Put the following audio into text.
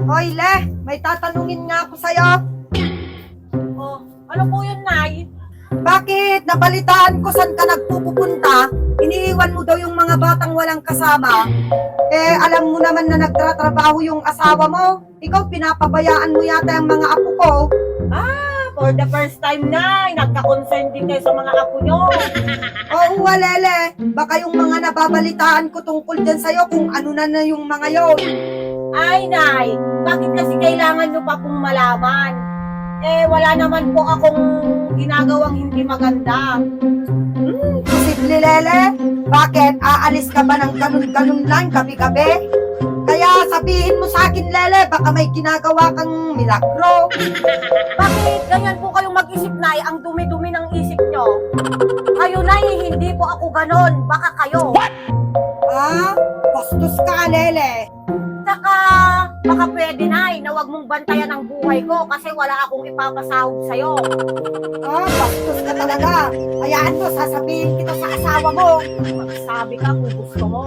Hoy, Le, may tatanungin nga ako sa'yo. Oh, ano po yun, Nay? Bakit nabalitaan ko saan ka nagpupunta? Iniiwan mo daw yung mga batang walang kasama. Eh, alam mo naman na nagtratrabaho yung asawa mo. Ikaw, pinapabayaan mo yata yung mga apo ko. For the first time, Nay, nagka-concern din kayo sa mga apo nyo. Oo, Walele. Baka yung mga nababalitaan ko tungkol dyan sa'yo kung ano na yung mga yon. Ay, Nay, bakit kasi kailangan nyo pa pong malaman? Eh, wala naman po akong ginagawang hindi maganda. Posible, Lele? Bakit? Aalis ka ba ng ganun-ganun lang gabi-gabi? Kaya sabihin mo sa akin, Lele, baka may ginagawa kang milagro. Bakit ganyan po kayong mag-isip, Nay? Ang dumi-dumi ng isip nyo. Kayo, Nay, hindi po ako ganon. Baka kayo. Bastos ka, Lele. Saka, baka pwede, Nay, na wag mong bantayan ang buhay ko kasi wala akong ipapasahod sa'yo. Bastos ka talaga. Hayaan mo, sasabihin kita sa asawa mo. Magsabi ka kung gusto mo.